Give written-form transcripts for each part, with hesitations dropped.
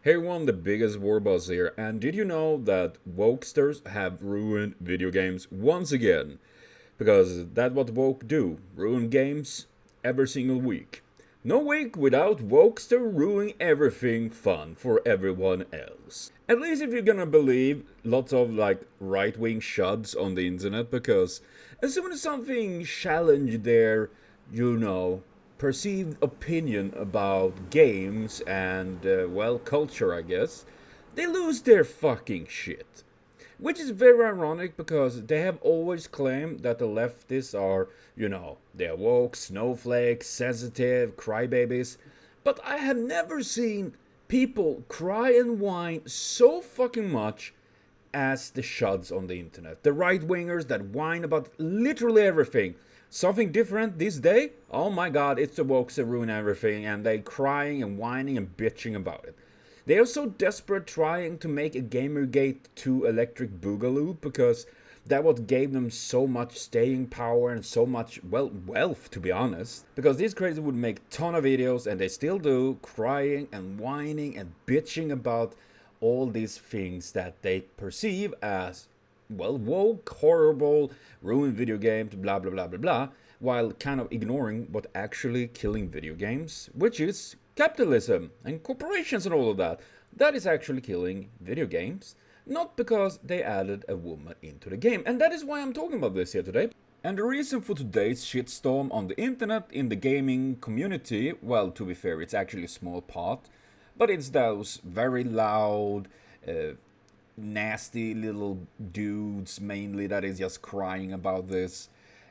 Hey everyone, the biggest war boss here, and did you know that wokesters have ruined video games once again? Because that's what woke do, ruin games every single week. No week without wokester ruining everything fun for everyone else. At least if you're gonna believe lots of right-wing chuds on the internet, because as soon as something challenge their, you know, perceived opinion about games and, well, culture, I guess, they lose their fucking shit. Which is very ironic because they have always claimed that the leftists are, they're woke, snowflakes, sensitive, crybabies. But I have never seen people cry and whine so fucking much as the chuds on the internet. The right wingers that whine about literally everything. Something different this day? Oh my god, it's the wokes that ruin everything, and they crying and whining and bitching about it. They are so desperate trying to make a Gamergate 2 electric boogaloo because that what gave them so much staying power and so much, well, wealth, to be honest. Because these crazy would make ton of videos, and they still do, crying and whining and bitching about all these things that they perceive as, well, woke, horrible, ruined video games, blah blah blah blah blah, while kind of ignoring what actually killing video games, which is capitalism and corporations and all of that. That is actually killing video games, not because they added a woman into the game. And that is why I'm talking about this here today. And the reason for today's shitstorm on the internet in the gaming community, well, to be fair, it's actually a small part, but it's those very loud, nasty little dudes mainly that is just crying about this.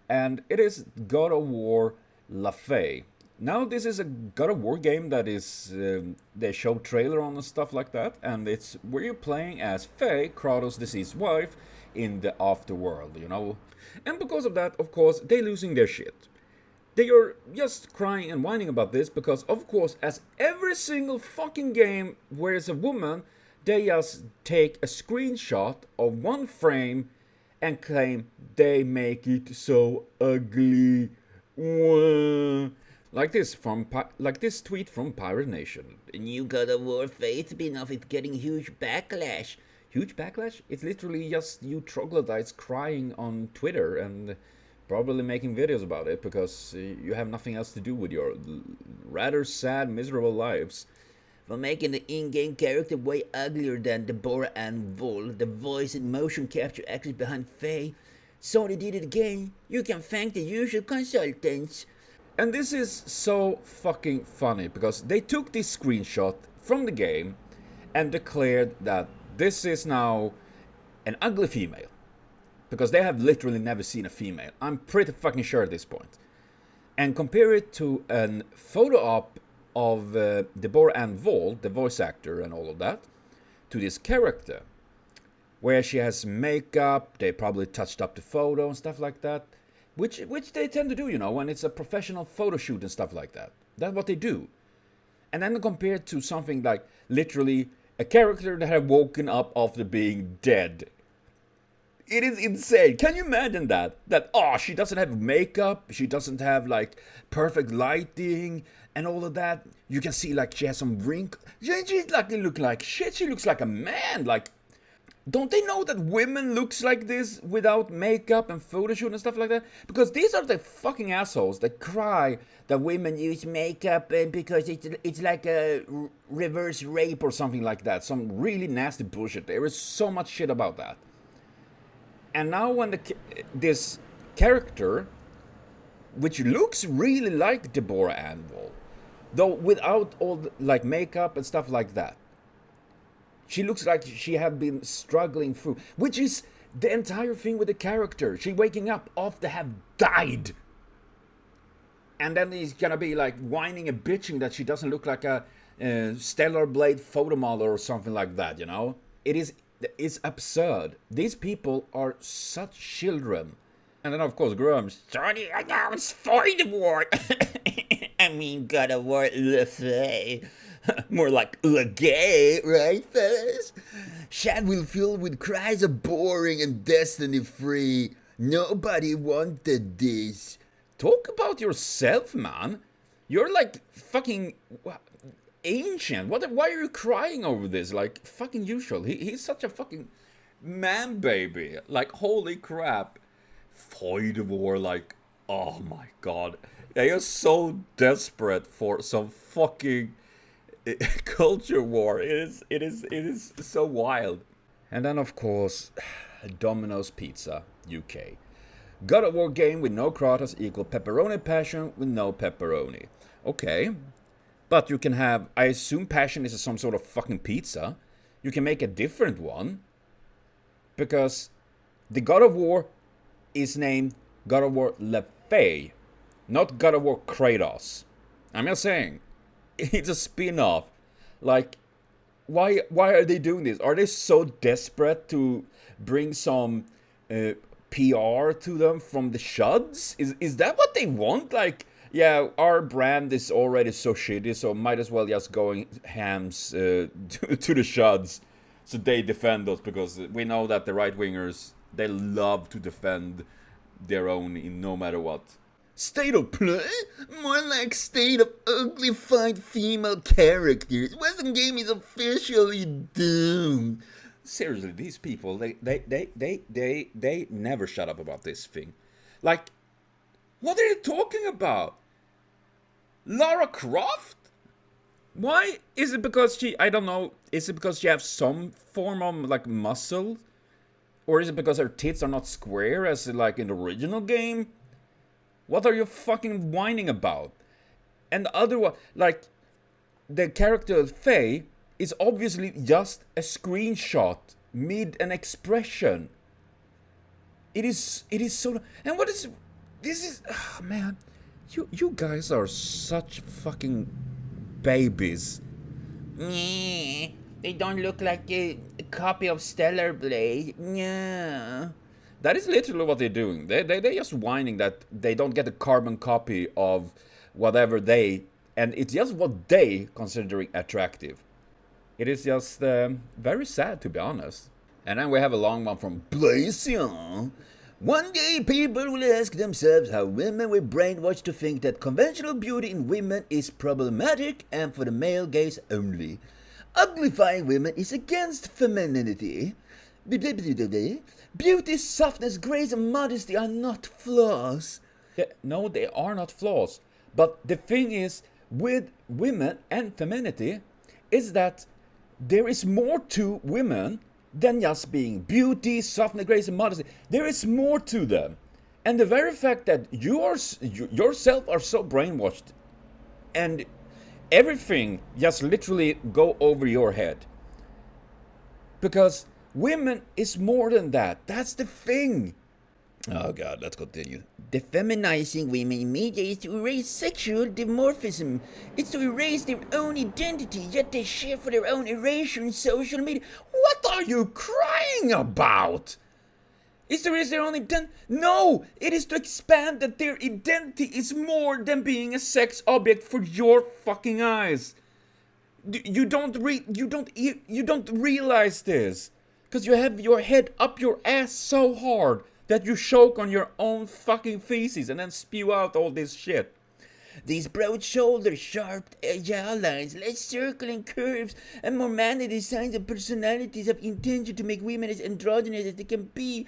And it is God of War Laufey. Now this is a God of War game that is, they show trailer on and stuff like that, and it's where you're playing as Faye, Kratos' deceased wife, in the afterworld, you know. And because of that, of course, they're losing their shit. They are just crying and whining about this because, of course, as every single fucking game where it's a woman, they just take a screenshot of one frame and claim they make it so ugly. Like this tweet from Pirate Nation. The new God of War Faith spin-off is getting huge backlash. Huge backlash? It's literally just you troglodytes crying on Twitter and probably making videos about it because you have nothing else to do with your rather sad, miserable lives. For making the in-game character way uglier than Deborah Ann Woll, the voice and motion capture actors behind Faye. Sony did it again. You can thank the usual consultants. And this is so fucking funny because they took this screenshot from the game and declared that this is now an ugly female. Because they have literally never seen a female. I'm pretty fucking sure at this point. And compare it to a photo op of Deborah Ann Woll, the voice actor and all of that, to this character. Where she has makeup, they probably touched up the photo and stuff like that. Which they tend to do, you know, when it's a professional photo shoot and stuff like that. That's what they do. And then compared to something like literally a character that had woken up after being dead. It is insane. Can you imagine that? She doesn't have makeup, she doesn't have like perfect lighting and all of that. You can see like she has some wrinkles. She like look like shit. She looks like a man. Like, don't they know that women looks like this without makeup and photo shoot and stuff like that? Because these are the fucking assholes that cry that women use makeup and because it's like a reverse rape or something like that. Some really nasty bullshit. There is so much shit about that. And now when this character, which looks really like Deborah Ann Woll, though without all the, like makeup and stuff like that, she looks like she have been struggling through, which is the entire thing with the character. She waking up after have died. And then he's gonna be like whining and bitching that she doesn't look like a Stellar Blade photo model or something like that, you know? It's absurd. These people are such children. And then of course Grum's, Sorry, I know it's for the war. I mean, God of War Laufey. More like gay, right, fellas? Chat will fill with cries of boring and destiny free. Nobody wanted this. talk about yourself, man. You're like fucking ancient. Why are you crying over this? Like, fucking usual. He's such a fucking man baby. Like, holy crap. Fight the war, like, oh my god. They are so desperate for some fucking culture war. It is so wild. And then, of course, Domino's Pizza, UK. God of War game with no Kratos equal pepperoni passion with no pepperoni. Okay. But you can have, I assume passion is some sort of fucking pizza. You can make a different one. Because the God of War is named God of War Laufey, not God of War Kratos. I'm just saying, it's a spin-off. Like, why are they doing this? Are they so desperate to bring some PR to them from the chuds? Is that what they want? Like, yeah, our brand is already so shitty, so might as well just go hams to the chuds, so they defend us, because we know that the right-wingers, they love to defend their own in no matter what. State of play? More like state of uglified female characters. Western game is officially doomed. Seriously, these people, they never shut up about this thing. Like, what are you talking about? Lara Croft? Why? Is it because she, I don't know, is it because she has some form of, like, muscle? Or is it because her tits are not square as, like, in the original game? What are you fucking whining about? And the other one, like, the character Faye is obviously just a screenshot mid an expression. It is so, and what is, this is, oh, man, you guys are such fucking babies. They don't look like a copy of Stellar Blade. Yeah. That is literally what they're doing. They're just whining that they don't get a carbon copy of whatever they, and it's just what they considering attractive. It is just very sad, to be honest. And then we have a long one from Blazing. One day people will ask themselves how women were brainwashed to think that conventional beauty in women is problematic and for the male gaze only. Uglifying women is against femininity. Beauty, softness, grace, and modesty are not flaws. Yeah, no, they are not flaws. But the thing is, with women and femininity, is that there is more to women than just being beauty, softness, grace, and modesty. There is more to them. And the very fact that you yourself are so brainwashed and everything just literally go over your head. Because women is more than that. That's the thing. Oh god, let's continue. Defeminizing women in media is to erase sexual dimorphism. It's to erase their own identity, yet they share for their own erasure in social media. What are you crying about? Is to erase their own identity? No! It is to expand that their identity is more than being a sex object for your fucking eyes. You don't realize this. Because you have your head up your ass so hard that you choke on your own fucking feces and then spew out all this shit. These broad shoulders, sharp jawlines, less circling curves, and more manly designs and personalities have intention to make women as androgynous as they can be.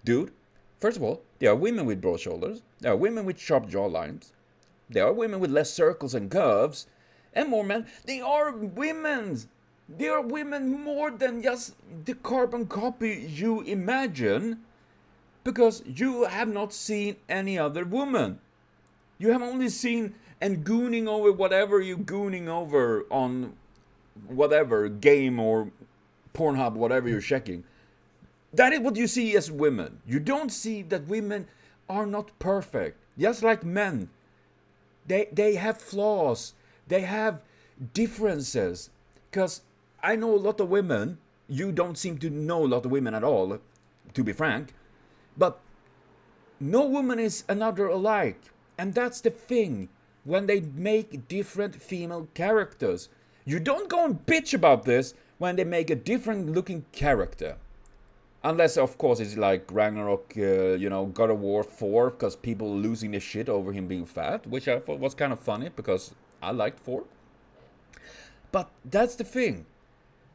Dude, first of all, there are women with broad shoulders, there are women with sharp jawlines, there are women with less circles and curves, and more men. They are women. They are women more than just the carbon copy you imagine, because you have not seen any other woman. You have only seen and gooning over whatever you're gooning over on whatever game or Pornhub, whatever you're checking. That is what you see as women. You don't see that women are not perfect. Just like men. They have flaws. They have differences. Because I know a lot of women. You don't seem to know a lot of women at all, to be frank. But no woman is another alike. And that's the thing. When they make different female characters. You don't go and bitch about this when they make a different looking character. Unless, of course, it's like Ragnarok, God of War 4, because people losing their shit over him being fat, which I thought was kind of funny, because I liked 4. But that's the thing.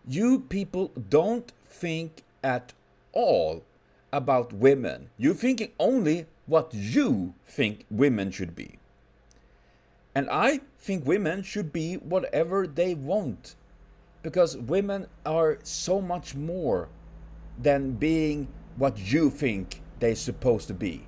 You people don't think at all about women. You're thinking only what you think women should be. And I think women should be whatever they want. Because women are so much more than being what you think they're supposed to be.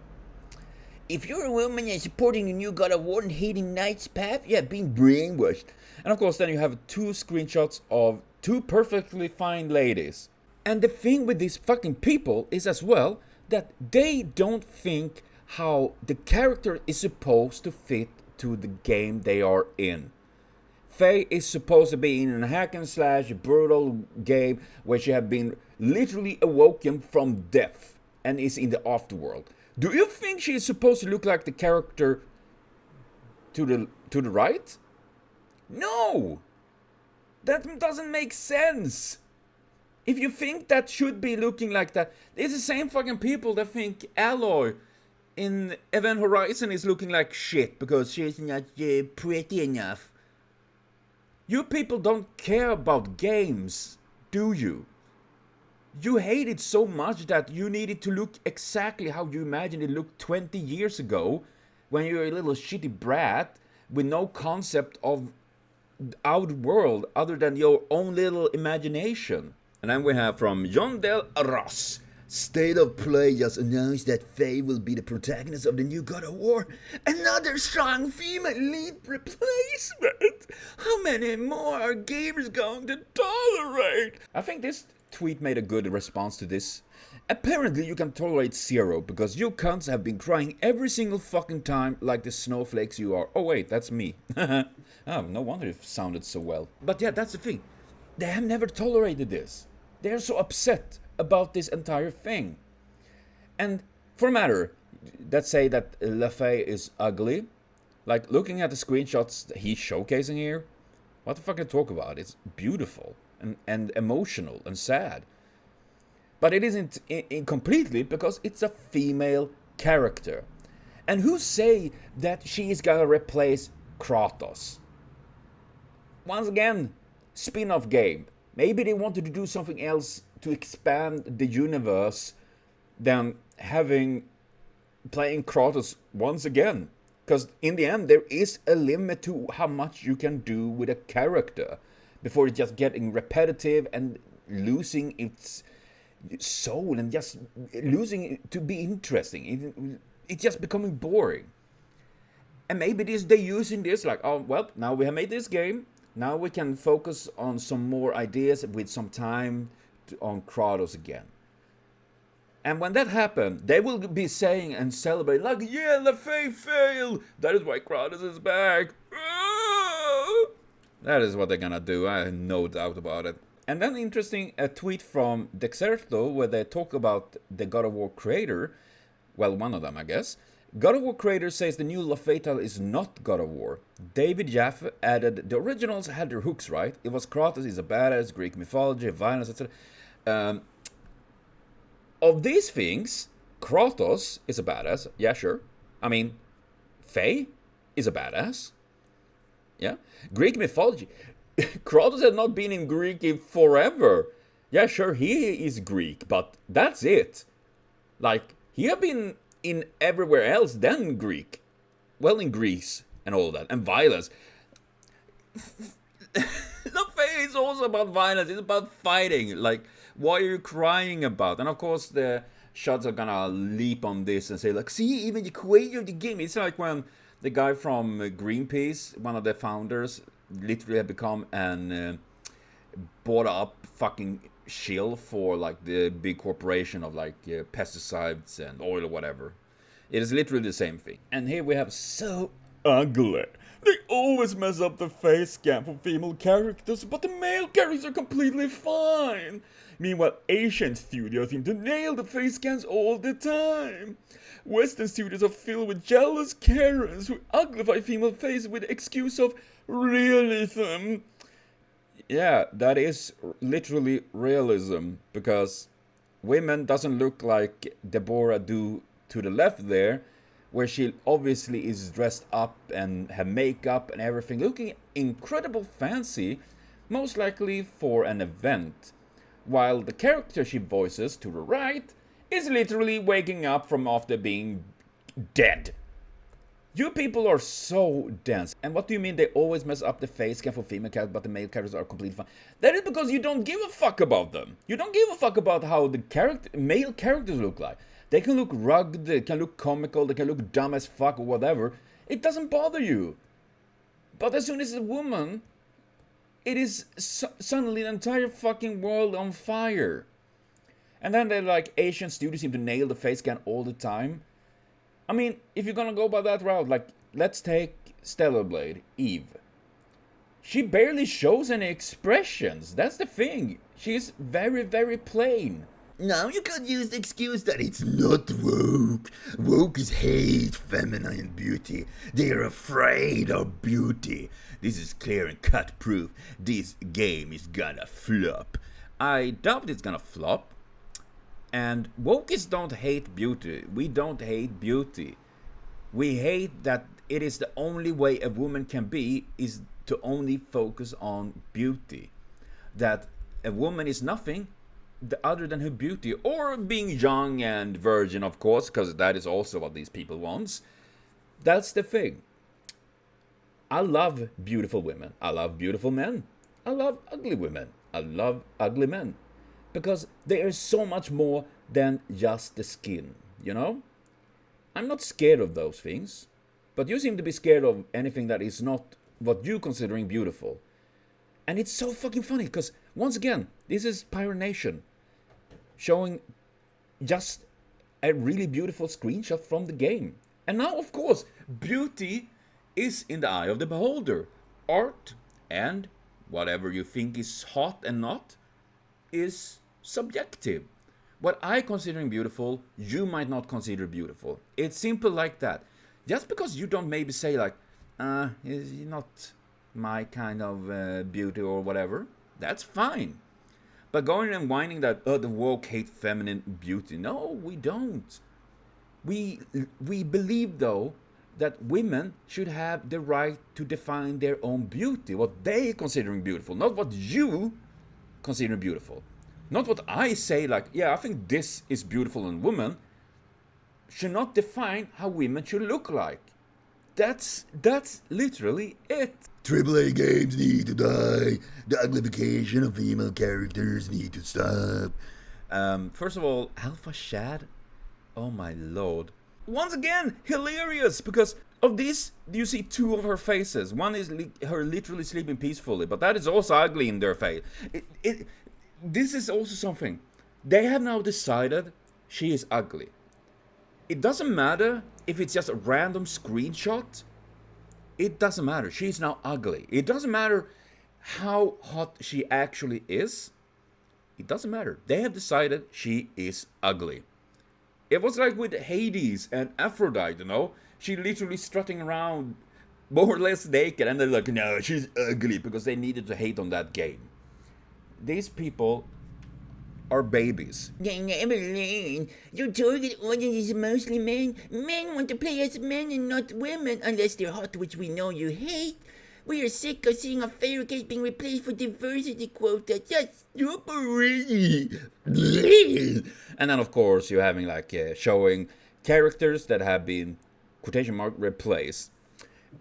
If you're a woman and supporting the new God of War and hating Knight's path, you have been brainwashed. And of course, then you have 2 screenshots of 2 perfectly fine ladies. And the thing with these fucking people is as well that they don't think how the character is supposed to fit to the game they are in. Faye is supposed to be in a hack and slash brutal game where she has been literally awoken from death and is in the afterworld. Do you think she is supposed to look like the character to the right? No! That doesn't make sense. If you think that should be looking like that, it's the same fucking people that think Aloy in Event Horizon is looking like shit because she's not pretty enough. You people don't care about games, do you? You hate it so much that you need it to look exactly how you imagined it looked 20 years ago when you were a little shitty brat with no concept of outer world other than your own little imagination. And then we have from John Del Ross. State of Play just announced that Faye will be the protagonist of the new God of War. Another strong female lead replacement. How many more are gamers going to tolerate? I think this tweet made a good response to this. Apparently you can tolerate 0 because you cunts have been crying every single fucking time like the snowflakes you are. Oh wait, that's me. Oh, no wonder it sounded so well. But yeah, that's the thing. They have never tolerated this. They're so upset about this entire thing. And for a matter, let's say that Laufey is ugly. Like, looking at the screenshots that he's showcasing here, what the fuck can I talk about? It's beautiful and emotional and sad. But it isn't completely because it's a female character. And who say that she is gonna replace Kratos? Once again, spin-off game. Maybe they wanted to do something else to expand the universe than playing Kratos once again. Because in the end, there is a limit to how much you can do with a character before it's just getting repetitive and losing its soul and just losing it to be interesting. It's just becoming boring. And maybe they're using this like, oh, well, now we have made this game. Now we can focus on some more ideas with some time on Kratos again. And when that happens, they will be saying and celebrating like, yeah, Laufey failed. That is why Kratos is back. That is what they're gonna do. I have no doubt about it. And then interesting, a tweet from Dexerto where they talk about the God of War creator. Well, one of them, I guess. God of War creator says the new Laufey title is not God of War. David Jaffe added, the originals had their hooks right. It was Kratos is a badass, Greek mythology, violence, etc. Of these things, Kratos is a badass. Yeah, sure. I mean, Faye is a badass. Yeah. Greek mythology. Kratos has not been in Greek in forever. Yeah, sure, he is Greek, but that's it. Like, he have been in everywhere else than Greek. Well, in Greece and all that. And violence. Laufey is also about violence. It's about fighting. Like, what are you crying about? And of course, the chuds are gonna leap on this and say, like, see, even the creator of the game. It's like when the guy from Greenpeace, one of the founders, literally had become an bought up fucking shill for like the big corporation of like pesticides and oil or whatever. It is literally the same thing. And here we have so ugly. They always mess up the face scan for female characters, but the male characters are completely fine. Meanwhile, Asian studios seem to nail the face scans all the time. Western studios are filled with jealous Karens who uglify female faces with the excuse of realism. Yeah, that is literally realism, because women doesn't look like Deborah do to the left there, where she obviously is dressed up and have makeup and everything, looking incredible fancy, most likely for an event, while the character she voices to the right is literally waking up from after being dead. You people are so dense. And what do you mean they always mess up the face scan for female characters, but the male characters are completely fine? That is because you don't give a fuck about them. You don't give a fuck about how the male characters look like. They can look rugged, they can look comical, they can look dumb as fuck or whatever. It doesn't bother you. But as soon as it's a woman, it is suddenly the entire fucking world on fire. And then they're like, Asian studios seem to nail the face scan all the time. I mean, if you're gonna go by that route, like, let's take Stellar Blade, Eve. She barely shows any expressions. That's the thing. She's very, very plain. Now you could use the excuse that it's not woke. Woke is hate feminine beauty. They are afraid of beauty. This is clear and cut proof. This game is gonna flop. I doubt it's gonna flop. And wokies don't hate beauty. We don't hate beauty. We hate that it is the only way a woman can be is to only focus on beauty. That a woman is nothing other than her beauty, or being young and virgin, of course, because that is also what these people want. That's the thing. I love beautiful women. I love beautiful men. I love ugly women. I love ugly men. Because there is so much more than just the skin, you know? I'm not scared of those things, but you seem to be scared of anything that is not what you considering beautiful. And it's so fucking funny, because once again, this is Pirate Nation showing just a really beautiful screenshot from the game. And now, of course, beauty is in the eye of the beholder. Art and whatever you think is hot and not is subjective. What I consider beautiful, you might not consider beautiful. It's simple like that. Just because you don't maybe say like, it's not my kind of beauty or whatever, that's fine. But going and whining that, the woke hate feminine beauty. No, we don't. We believe though that women should have the right to define their own beauty, what they considering beautiful, not what you consider beautiful. Not what I say, like, yeah, I think this is beautiful in women, should not define how women should look like. That's literally it. AAA games need to die. The uglification of female characters need to stop. First of all, Alpha Shad, oh my lord. Once again, hilarious, because of this, you see two of her faces. One is her literally sleeping peacefully, but that is also ugly in their face. This is also something. They have now decided she is ugly. It doesn't matter if it's just a random screenshot. It doesn't matter. She's now ugly. It doesn't matter how hot she actually is. It doesn't matter. They have decided she is ugly. It was like with Hades and Aphrodite, you know? She literally strutting around more or less naked, and they're like, no, she's ugly, because they needed to hate on that game. These people are babies. They never learn. Your target audience is mostly men. Men want to play as men and not women, unless they're hot, which we know you hate. We are sick of seeing our favorite case being replaced for diversity quota. Just stop already. And then, of course, you're having like showing characters that have been, quotation mark, replaced.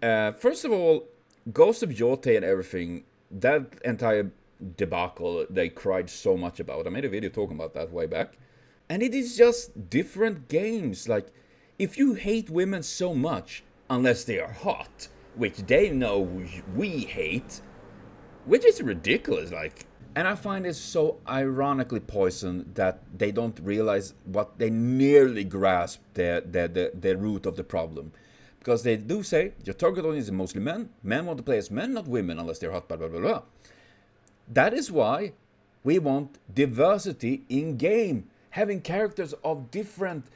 First of all, Ghost of Yote and everything, that entire debacle they cried so much about. I made a video talking about that way back. And it is just different games. Like, if you hate women so much, unless they are hot, which they know we hate, which is ridiculous, like. And I find it so ironically poisoned that they don't realize what they nearly grasp the root of the problem. Because they do say, your target audience is mostly men. Men want to play as men, not women, unless they're hot, blah, blah, blah, blah. That is why we want diversity in game. Having characters of different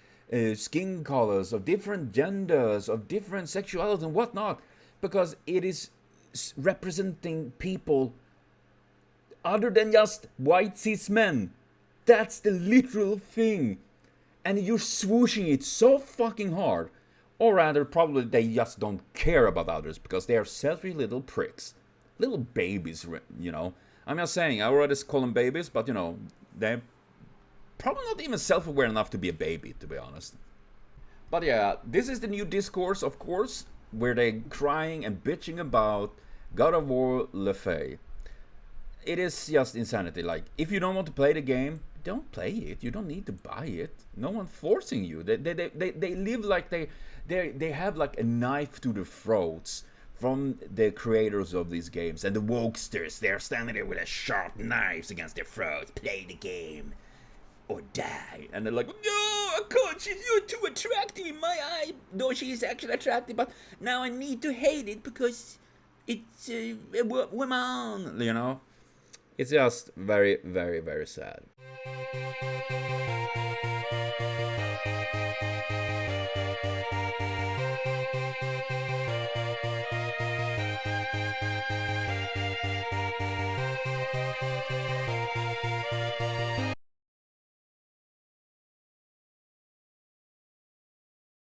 skin colors, of different genders, of different sexuality and whatnot. Because it is representing people other than just white cis men. That's the literal thing. And you're swooshing it so fucking hard Or rather, probably they just don't care about others because they are selfish little pricks. Little babies, you know. I'm not saying, I already call them babies, but you know, they're probably not even self-aware enough to be a baby, to be honest. But yeah, this is the new discourse, of course, where they're crying and bitching about God of War Laufey. It is just insanity. Like, if you don't want to play the game, don't play it. You don't need to buy it. No one forcing you. They live like they have like a knife to their throats from the creators of these games. And the wokesters, they're standing there with a sharp knives against their throats. Play the game or die. And they're like, no, I can't. You're too attractive in my eye. No, she is actually attractive, but now I need to hate it because it's a woman, you know? It's just very, very, very sad.